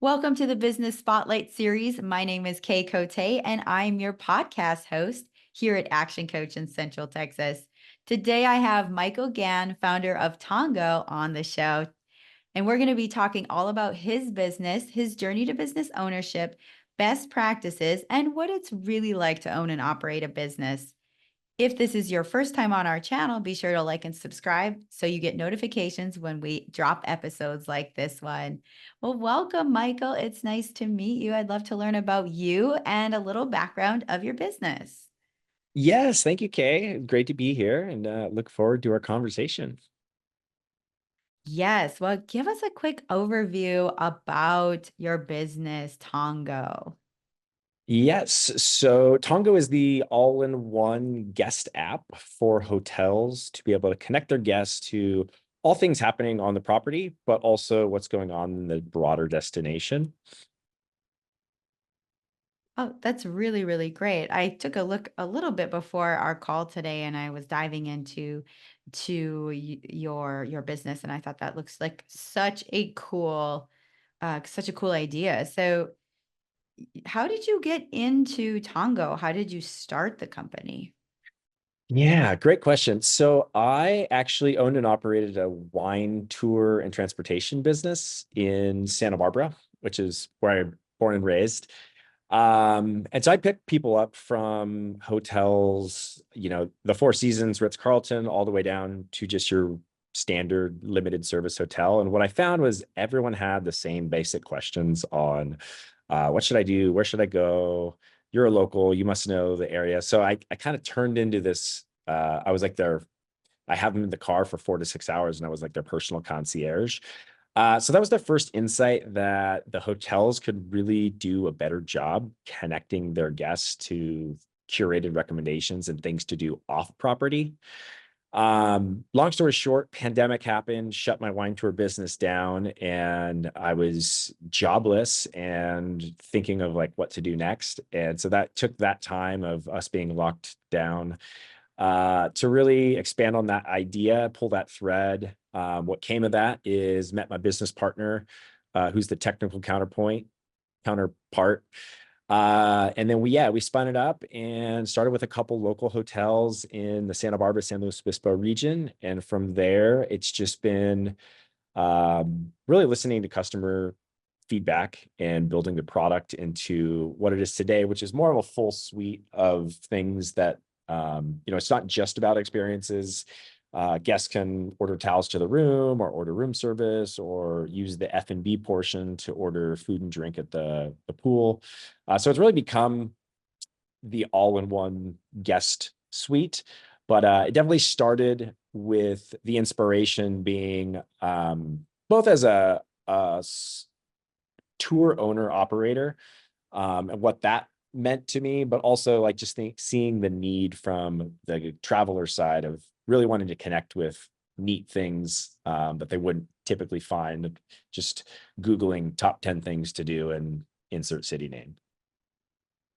Welcome to the Business Spotlight series. My name is Kay Cote, and I'm your podcast host here at Action Coach in Central Texas. Today, I have Michael Gahan, founder of Tongo, on the show, and we're going to be talking all about his business, his journey to business ownership, best practices, and what it's really like to own and operate a business. If this is your first time on our channel, be sure to like and subscribe so you get notifications when we drop episodes like this one. Well, welcome, Michael. It's nice to meet you. I'd love to learn about you and a little background of your business. Yes, thank you, Kay. Great to be here and look forward to our conversation. Yes, well, give us a quick overview about your business, Tongo. Yes, so Tongo is the all-in-one guest app for hotels to be able to connect their guests to all things happening on the property, but also what's going on in the broader destination. Oh, that's really, really great. I took a look a little bit before our call today and I was diving into your business and I thought that looks like such a cool idea. So, how did you get into Tongo? How did you start the company? Yeah, great question. So I actually owned and operated a wine tour and transportation business in Santa Barbara, which is where I'm born and raised. And so I picked people up from hotels, the Four Seasons, Ritz-Carlton, all the way down to just your standard limited service hotel. And what I found was everyone had the same basic questions on what should I do? Where should I go? You're a local, you must know the area. So I kind of turned into this, I was like I have them in the car for 4 to 6 hours and I was like their personal concierge. So that was the first insight that the hotels could really do a better job connecting their guests to curated recommendations and things to do off property. Long story short, pandemic happened, shut my wine tour business down, and I was jobless and thinking of like what to do next. And so that took that time of us being locked down to really expand on that idea, pull that thread. What came of that is met my business partner, who's the technical counterpart. And then we spun it up and started with a couple local hotels in the Santa Barbara, San Luis Obispo region. And from there, it's just been really listening to customer feedback and building the product into what it is today, which is more of a full suite of things that it's not just about experiences. Guests can order towels to the room or order room service or use the F&B portion to order food and drink at the pool. So it's really become the all-in-one guest suite. But it definitely started with the inspiration being both as a tour owner operator and what that meant to me, but also like just seeing the need from the traveler side of really wanting to connect with neat things that they wouldn't typically find just Googling top 10 things to do and insert city name.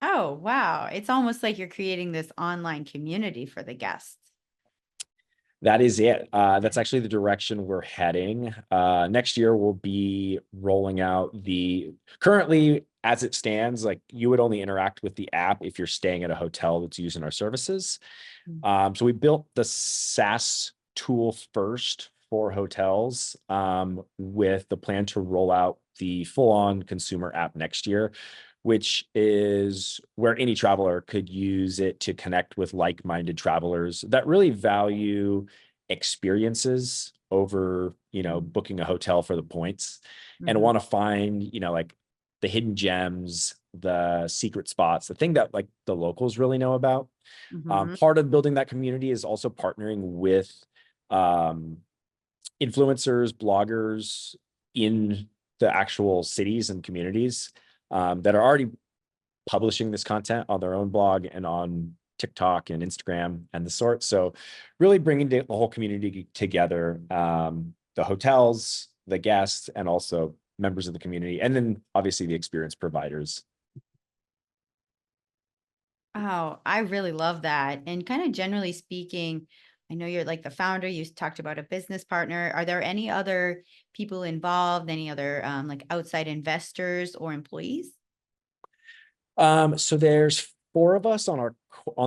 Oh, wow. It's almost like you're creating this online community for the guests. That is it. That's actually the direction we're heading. Next year, we'll be rolling out currently, as it stands, like you would only interact with the app if you're staying at a hotel that's using our services. So we built the SaaS tool first for hotels with the plan to roll out the full-on consumer app next year, which is where any traveler could use it to connect with like-minded travelers that really value experiences over, booking a hotel for the points and Mhm, want to find, like the hidden gems, the secret spots, the thing that like the locals really know about. mhm. Part of building that community is also partnering with um, influencers, bloggers in the actual cities and communities that are already publishing this content on their own blog and on TikTok and Instagram and the sort. So really bringing the whole community together, the hotels, the guests, and also members of the community, and then obviously the experience providers. Oh, I really love that. And kind of generally speaking, I know you're like the founder. You talked about a business partner. Are there any other people involved? Any other like outside investors or employees? So there's four of us on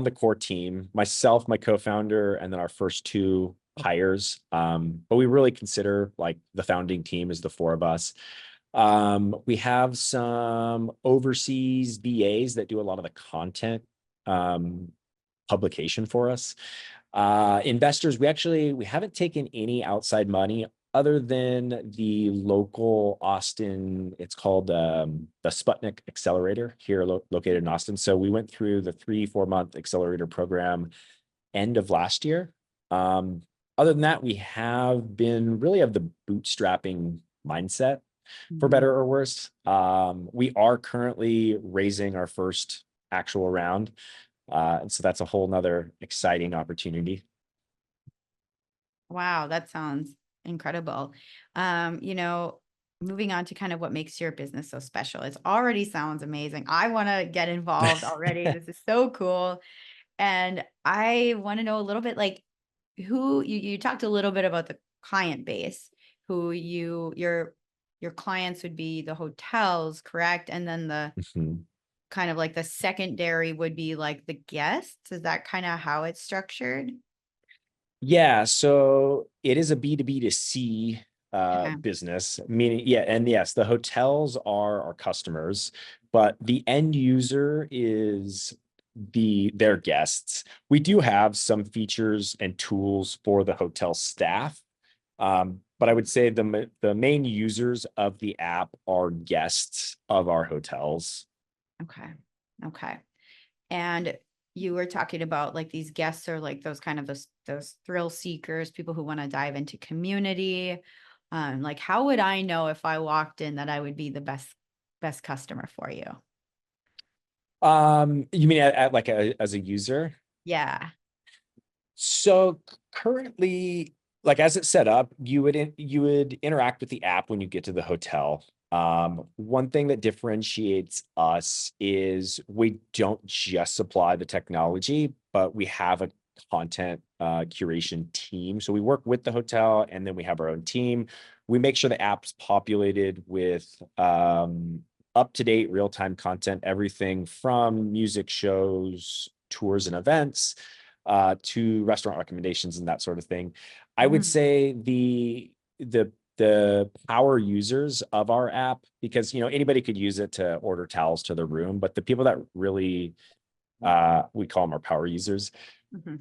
the core team, myself, my co-founder, and then our first two hires. But we really consider like the founding team is the four of us. We have some overseas VAs that do a lot of the content um, publication for us. Investors, we haven't taken any outside money other than the local Austin. It's called the Sputnik Accelerator here located in Austin. So we went through the 3-4 month accelerator program end of last year. Other than that, we have been really of the bootstrapping mindset, for Mhm. better or worse. We are currently raising our first actual round. And so that's a whole nother exciting opportunity. Wow, that sounds incredible. You know, moving on to kind of what makes your business so special. It already sounds amazing. I want to get involved already. This is so cool. And I want to know a little bit like who you talked a little bit about the client base, who your clients would be the hotels, correct? And then the Mhm. kind of like the secondary would be like the guests. Is that kind of how it's structured? Yeah, so it is a B2B to C Okay. business, meaning, yeah, and yes, the hotels are our customers, but the end user is their guests. We do have some features and tools for the hotel staff, but I would say the main users of the app are guests of our hotels. Okay. Okay. And you were talking about like these guests are like those kind of those thrill seekers, people who want to dive into community. Like how would I know if I walked in that I would be the best customer for you? You mean like as a user? Yeah. So currently, like as it's set up, you would interact with the app when you get to the hotel. One thing that differentiates us is we don't just supply the technology, but we have a content curation team. So we work with the hotel, and then we have our own team. We make sure the app's populated with up-to-date real-time content, everything from music shows, tours, and events to restaurant recommendations and that sort of thing. I would Mm, say the power users of our app, because anybody could use it to order towels to their room, but the people that really we call them our power users mhm,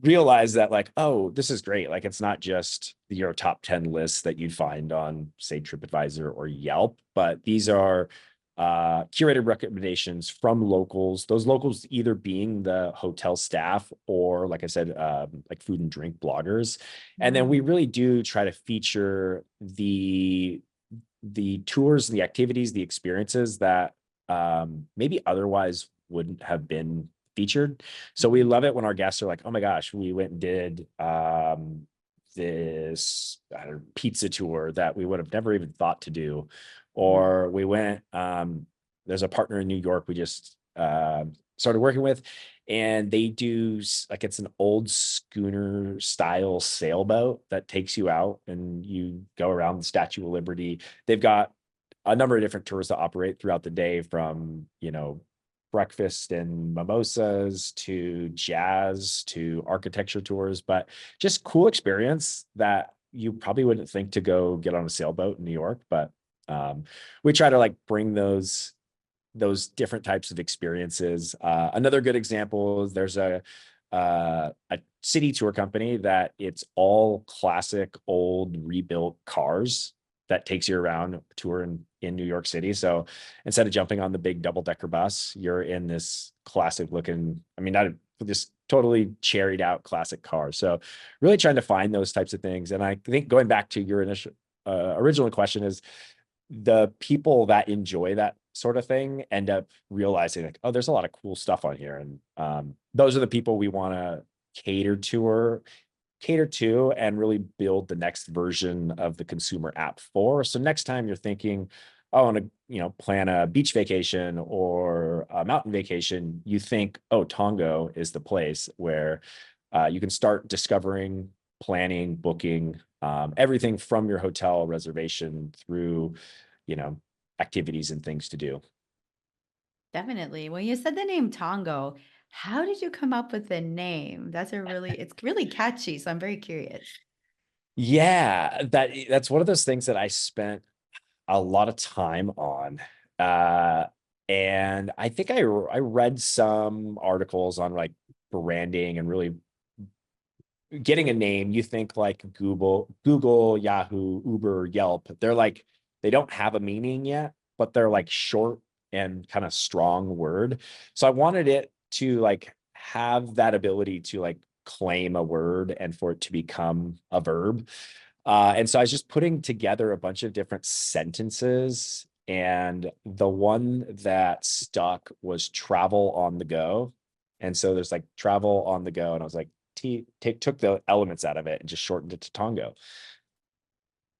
realize that, like, oh, this is great. Like, it's not just your top 10 lists that you'd find on, say, TripAdvisor or Yelp, but these are curated recommendations from locals, those locals either being the hotel staff or, like I said, like food and drink bloggers. And then we mm, really do try to feature the tours, the activities, the experiences that maybe otherwise wouldn't have been featured. So we mhm, love it when our guests are like, "Oh my gosh, we went and did this pizza tour that we would have never even thought to do," mhm, or we went. There's a partner in New York we just started working with, and they do like it's an old schooner style sailboat that takes you out and you go around the Statue of Liberty. They've got a number of different tours that operate throughout the day, from breakfast and mimosas to jazz to architecture tours, but just cool experience that you probably wouldn't think to go get on a sailboat in New York. But we try to like bring those different types of experiences. Another good example is there's a city tour company that it's all classic old rebuilt cars that takes you around tour in New York City. So instead of jumping on the big double decker bus, you're in this classic looking, I mean, not this totally cherried out classic car. So really trying to find those types of things. And I think going back to your initial original question is, the people that enjoy that sort of thing end up realizing like, oh, there's a lot of cool stuff on here. And those are the people we want to cater to or cater to and really build the next version of the consumer app for. So next time you're thinking, oh, I want to, plan a beach vacation or a mountain vacation, you think, oh, Tongo is the place where You can start discovering, planning, booking, everything from your hotel reservation through, you know, activities and things to do. Definitely. When you said the name Tongo, how did you come up with the name? It's really catchy. So I'm very curious. Yeah, that's one of those things that I spent a lot of time on. Uh, and I think I read some articles on like branding and really getting a name. You think like Google, Yahoo, Uber, Yelp. They don't have a meaning yet, but they're like short and kind of strong word. So I wanted it to like have that ability to like claim a word and for it to become a verb. And so I was just putting together a bunch of different sentences. And the one that stuck was travel on the go. And so there's like travel on the go. And I was like, took the elements out of it and just shortened it to Tongo.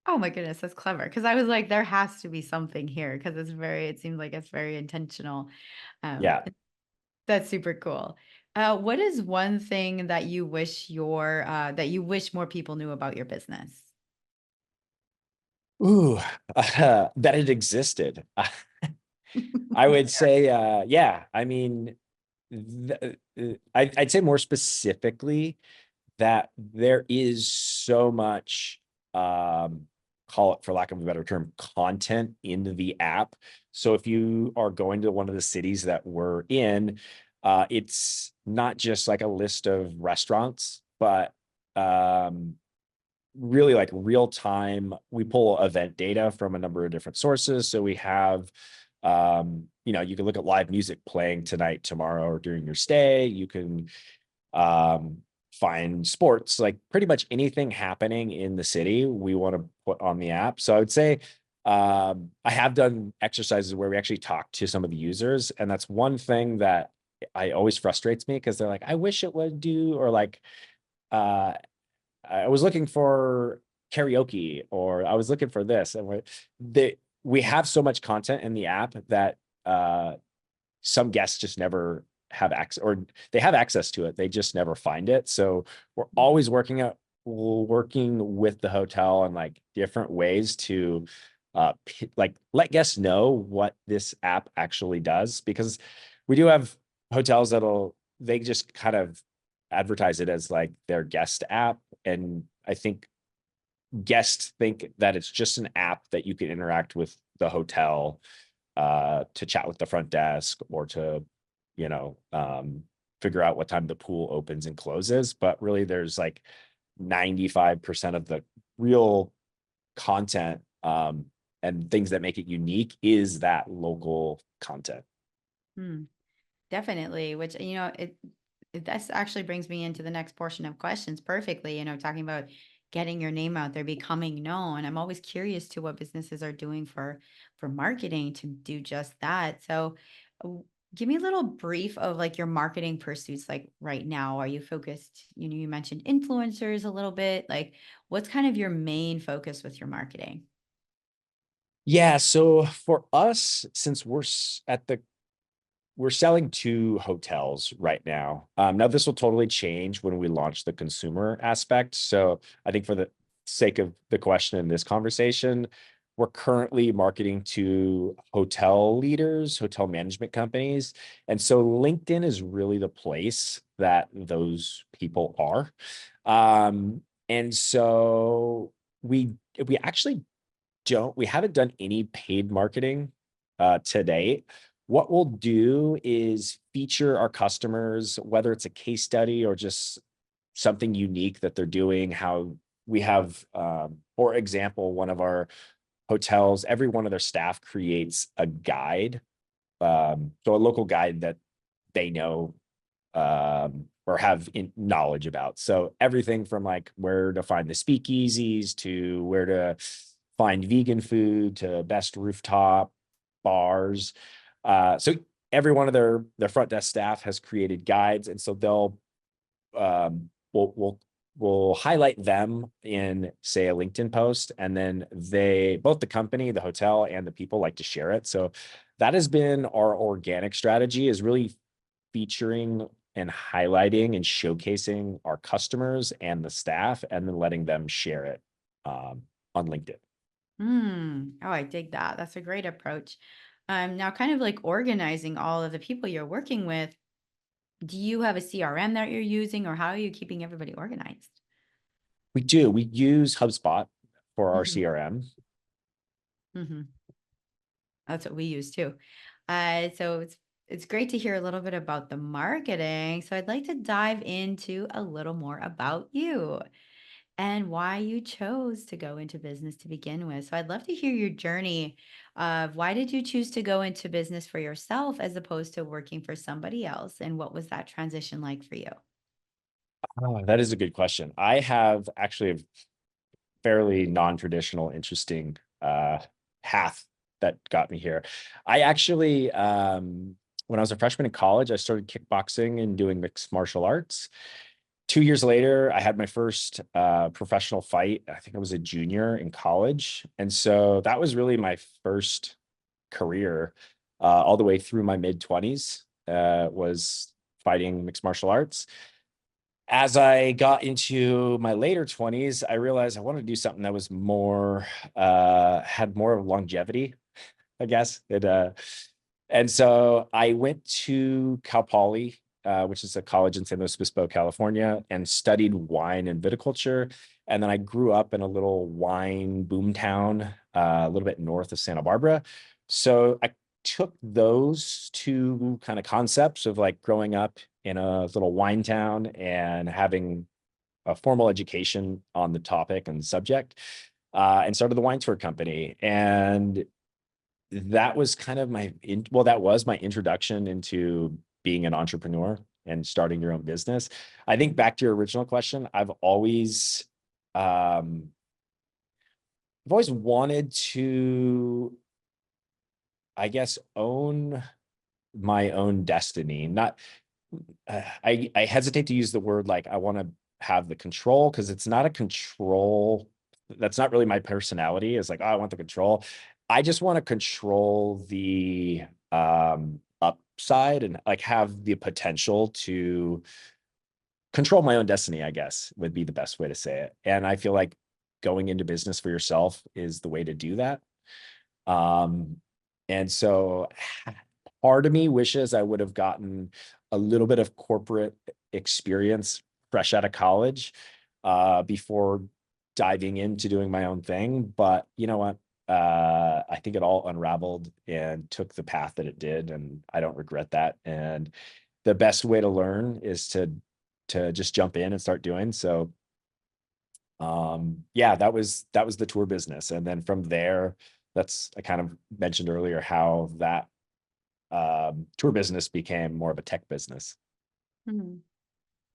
Oh my goodness, that's clever. Because I was like, there has to be something here because it seems like it's very intentional. Um, Yeah. that's super cool. What is one thing that that you wish more people knew about your business? Ooh, that it existed. I would say, yeah, I mean, I'd say more specifically that there is so much, call it for lack of a better term, content in the app. So if you are going to one of the cities that we're in, it's not just like a list of restaurants, but really like real time. We pull event data from a number of different sources. So we have, you can look at live music playing tonight, tomorrow, or during your stay. You can um, find sports, like pretty much anything happening in the city, we want to put on the app. So I would say I have done exercises where we actually talk to some of the users. And that's one thing that I always frustrates me because they're like, I wish it would do, or like, uh, I was looking for karaoke, or I was looking for this. And we have so much content in the app that some guests just never have access, or they have access to it, they just never find it. So we're always working with the hotel and like different ways to like let guests know what this app actually does, because we do have hotels they just kind of advertise it as like their guest app. And I think guests think that it's just an app that you can interact with the hotel, to chat with the front desk, or to, you know, figure out what time the pool opens and closes. But really, there's like 95% of the real content, and things that make it unique is that local content. Hmm. Definitely, which, this actually brings me into the next portion of questions perfectly, talking about getting your name out there, becoming known. I'm always curious to what businesses are doing for marketing to do just that. So, w- give me a little brief of like your marketing pursuits like right now. Are you focused, you mentioned influencers a little bit. Like what's kind of your main focus with your marketing? Yeah, so for us, since we're selling to hotels right now. Now this will totally change when we launch the consumer aspect. So I think for the sake of the question in this conversation, we're currently marketing to hotel leaders, hotel management companies. And so LinkedIn is really the place that those people are. And so we actually we haven't done any paid marketing to date. What we'll do is feature our customers, whether it's a case study or just something unique that they're doing. How we have, for example, one of our hotels, every one of their staff creates a guide, so a local guide that they know, or have knowledge about. So everything from like where to find the speakeasies to where to find vegan food to best rooftop bars. So every one of their front desk staff has created guides, and so they'll we'll highlight them in, say, a LinkedIn post, and then both the company, the hotel, and the people like to share it. So that has been our organic strategy, is really featuring and highlighting and showcasing our customers and the staff, and then letting them share it on LinkedIn. Oh, I dig that. That's a great approach. Now, kind of like organizing all of the people you're working with, do you have a CRM that you're using, or how are you keeping everybody organized? We do. We use HubSpot for our Hmm. CRM. That's what we use too. So it's great to hear a little bit about the marketing. So I'd like to dive into a little more about you and why you chose to go into business to begin with. So I'd love to hear your journey of why did you choose to go into business for yourself as opposed to working for somebody else, and what was that transition like for you? Oh, that is a good question. I have actually a fairly non-traditional, interesting path that got me here. I actually, when I was a freshman in college, I started kickboxing and doing mixed martial arts. 2 years later, I had my first professional fight. I think I was a junior in college. And so that was really my first career all the way through my mid 20s, was fighting mixed martial arts. As I got into my later 20s, I realized I wanted to do something that was more, had more longevity, I guess. And so I went to Cal Poly, which is a college in San Luis Obispo, California, and studied wine and viticulture. And then I grew up in a little wine boom town, a little bit north of Santa Barbara. So I took those two kind of concepts of like growing up in a little wine town and having a formal education on the topic and subject, and started the wine tour company. And that was kind of that was my introduction into being an entrepreneur and starting your own business. I think back to your original question, um, I've always wanted to, I guess, own my own destiny. Not, I hesitate to use the word like I want to have the control, because it's not a control. That's not really my personality. It's like, oh, I want the control. I just want to control the upside and like have the potential to control my own destiny, I guess would be the best way to say it. And I feel like going into business for yourself is the way to do that. Um, and so part of me wishes I would have gotten a little bit of corporate experience fresh out of college, before diving into doing my own thing. But you know what? I think it all unraveled and took the path that it did, and I don't regret that. And the best way to learn is to just jump in and start doing. So yeah, that was the tour business. And then from there, that's, I kind of mentioned earlier how that tour business became more of a tech business. Mhm.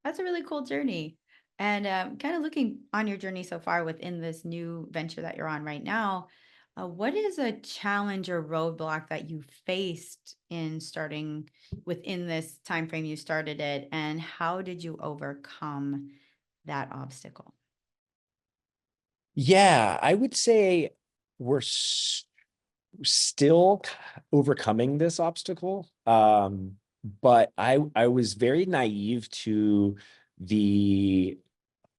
That's a really cool journey. And kind of looking on your journey so far within this new venture that you're on right now, what is a challenge or roadblock that you faced in starting within this time frame you started it, and how did you overcome that obstacle? Yeah, I would say we're still overcoming this obstacle. But I was very naive to the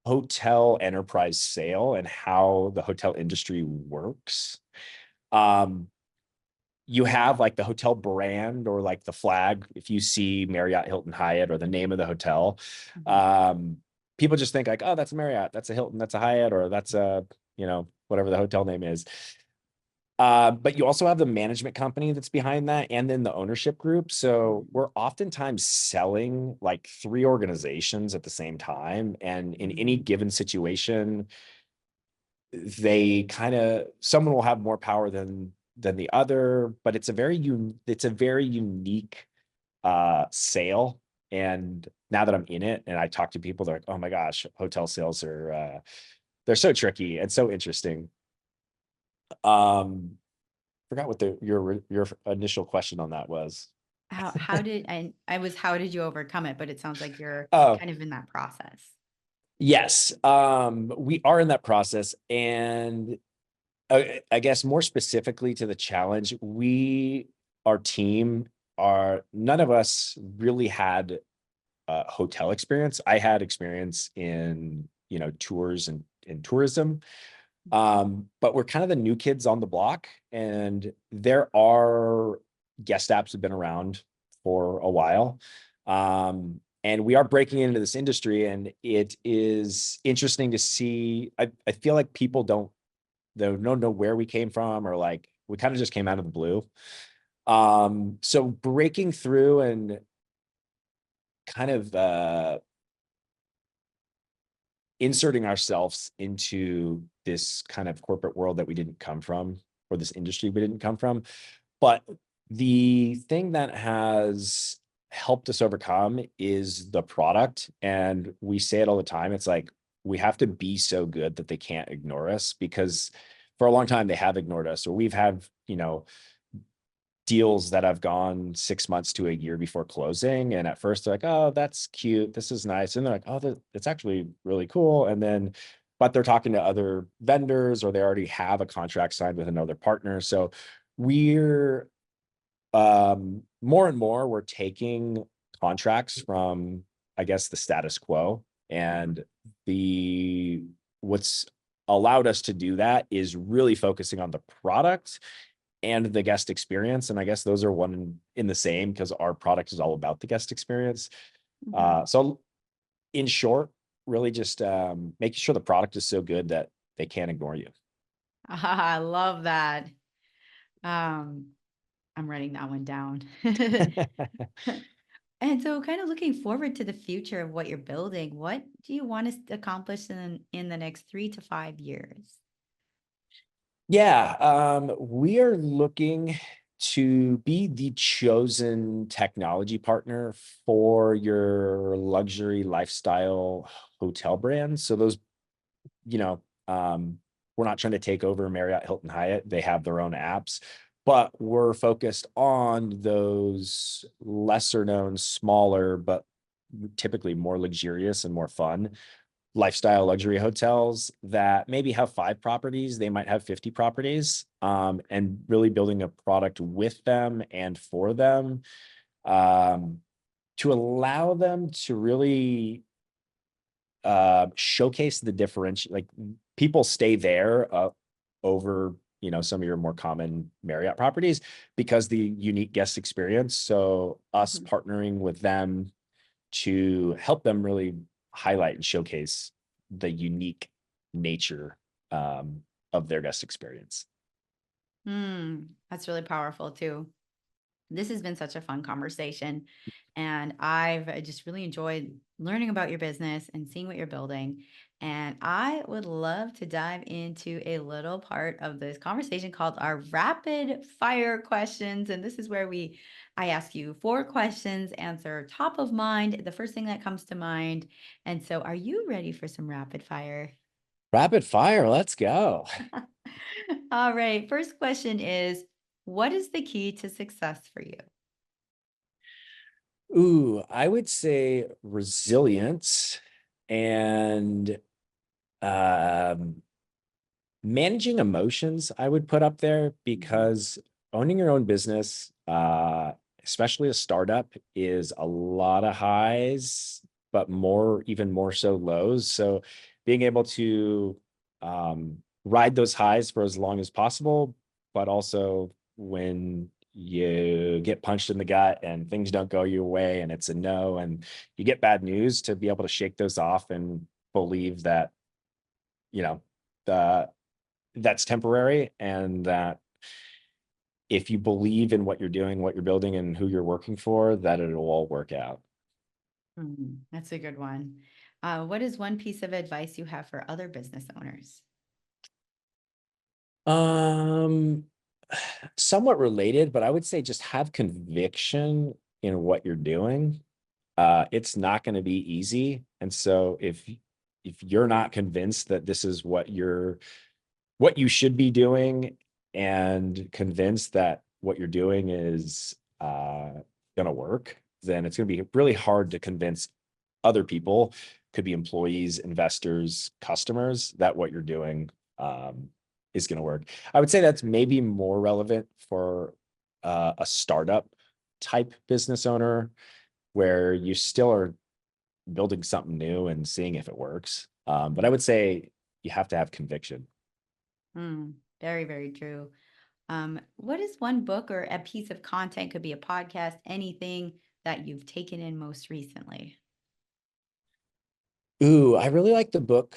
hotel enterprise sale and how the hotel industry works. Um, you have like the hotel brand or like the flag. If you see Marriott, Hilton, Hyatt, or the name of the hotel, Mhm. um, people just think like, oh, that's a Marriott, that's a Hilton, that's a Hyatt, or that's a, whatever the hotel name is. But you also have the management company that's behind that, and then the ownership group. So we're oftentimes selling like three organizations at the same time. And in any Mhm. given situation, they kind of, someone will have more power than the other, but it's a very unique sale. And now that I'm in it and I talk to people, they're like, oh my gosh, hotel sales are they're so tricky and so interesting. Um, Forgot what your initial question on that was. How did, and I was, how did you overcome it? But it sounds like you're Oh, kind of in that process. yes. We are in that process. And I guess more specifically to the challenge, our team, none of us really had hotel experience. I had experience in, tours and in tourism. But we're kind of the new kids on the block, and there are guest apps that have been around for a while. And we are breaking into this industry, and it is interesting to see. I feel like people they don't know where we came from, or like we kind of just came out of the blue. So breaking through and kind of inserting ourselves into this kind of corporate world that we didn't come from, or this industry we didn't come from. But the thing that has helped us overcome is the product. And we say it all the time. It's like, we have to be so good that they can't ignore us, because for a long time they have ignored us, or we've had, deals that have gone 6 months to a year before closing. And at first they're like, oh, that's cute, this is nice. And they're like, oh, that's actually really cool. And then, but they're talking to other vendors, or they already have a contract signed with another partner. So we're more and more, we're taking contracts from, I guess, the status quo. And what's allowed us to do that is really focusing on the product and the guest experience. And I guess those are one in the same, because our product is all about the guest experience. So in short, really just making sure the product is so good that they can't ignore you. I love that. Um, I'm writing that one down. And so kind of looking forward to the future of what you're building, what do you want to accomplish in the next 3 to 5 years? Yeah, we are looking to be the chosen technology partner for your luxury lifestyle hotel brands. So those, you know, we're not trying to take over Marriott, Hilton, Hyatt. They have their own apps, but we're focused on those lesser known, smaller, but typically more luxurious and more fun lifestyle luxury hotels that maybe have 5 properties. They might have 50 properties, and really building a product with them and for them, to allow them to really showcase the differential. Like, people stay there over, some of your more common Marriott properties, because the unique guest experience. So us partnering with them to help them really highlight and showcase the unique nature of their guest experience. That's really powerful too. This has been such a fun conversation. And I've just really enjoyed learning about your business and seeing what you're building. And I would love to dive into a little part of this conversation called our rapid fire questions. And this is where I ask you 4 questions, answer top of mind, the first thing that comes to mind. And so are you ready for some rapid fire? Rapid fire, let's go. All right. First question is, what is the key to success for you? Ooh, I would say resilience and um, managing emotions. I would put up there, because owning your own business, especially a startup, is a lot of highs, but even more so lows. So being able to ride those highs for as long as possible, but also when you get punched in the gut and things don't go your way and it's a no and you get bad news, to be able to shake those off and believe that, you know, the that's temporary, and that if you believe in what you're doing, what you're building, and who you're working for, that it'll all work out. That's a good one. What is one piece of advice you have for other business owners? Um, Somewhat related, but I would say just have conviction in what you're doing. It's not going to be easy. And so if you're not convinced that this is what you should be doing, and convinced that what you're doing is going to work, then it's going to be really hard to convince other people, could be employees, investors, customers, that what you're doing is going to work. I would say that's maybe more relevant for a startup type business owner, where you still are building something new and seeing if it works. But I would say you have to have conviction. Very, very true. What is one book or a piece of content, could be a podcast, anything that you've taken in most recently? Ooh, I really like the book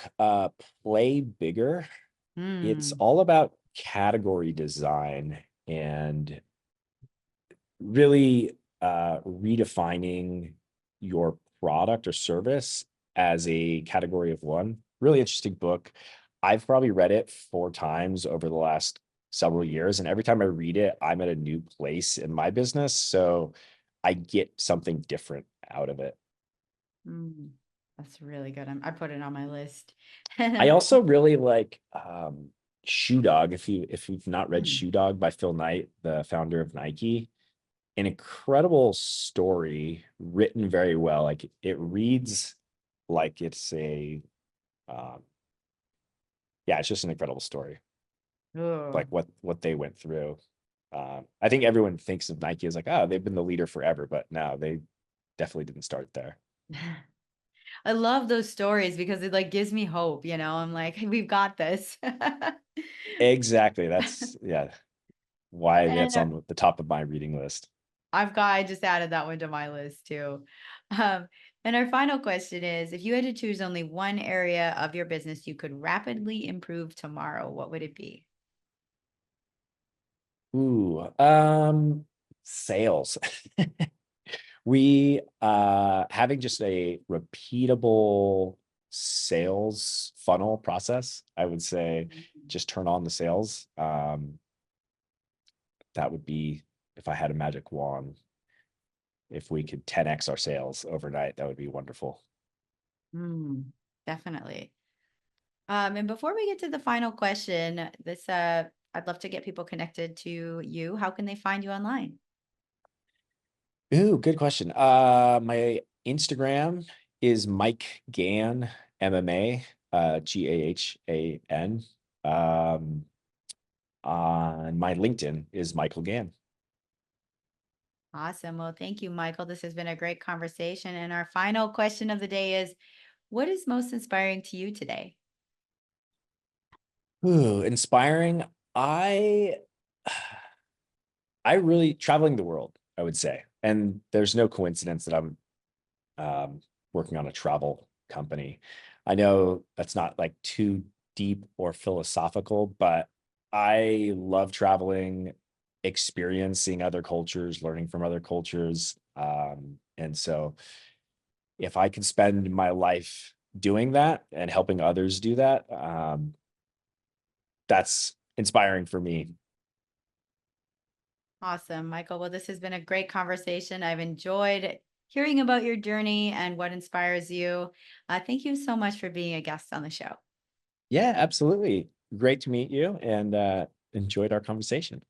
Play Bigger. It's Hmm. all about category design and really redefining your product or service as a category of one. Really interesting book. I've probably read it 4 times over the last several years, and every time I read it, I'm at a new place in my business, so I get something different out of it. Mm, that's really good. I put it on my list. I also really like Shoe Dog. If you've not read Mm. Shoe Dog by Phil Knight, the founder of Nike, an incredible story written very well. Like it reads like it's a um, yeah, it's just an incredible story. Oh. Like what they went through. I think everyone thinks of Nike as like, oh, they've been the leader forever, but no, they definitely didn't start there. I love those stories because it like gives me hope, I'm like, we've got this. Exactly. That's yeah, why And that's on the top of my reading list. I just added that one to my list too. Um, and our final question is, if you had to choose only one area of your business you could rapidly improve tomorrow, what would it be? Ooh, sales. We having just a repeatable sales funnel process, I would say Mhm. just turn on the sales. That would be if I had a magic wand, if we could 10x our sales overnight, that would be wonderful. Mm, definitely. And before we get to the final question, I'd love to get people connected to you. How can they find you online? Ooh, good question. My Instagram is Mike Gahan MMA, Gahan. Um, on my LinkedIn is Michael Gahan. Awesome. Well, thank you, Michael. This has been a great conversation. And our final question of the day is, what is most inspiring to you today? Ooh, inspiring. I I really traveling the world, I would say. And there's no coincidence that I'm working on a travel company. I know that's not like too deep or philosophical, but I love traveling, experiencing other cultures, learning from other cultures. And so if I could spend my life doing that and helping others do that, that's inspiring for me. Awesome, Michael. Well, this has been a great conversation. I've enjoyed hearing about your journey and what inspires you. Thank you so much for being a guest on the show. Yeah, absolutely. Great to meet you and enjoyed our conversation.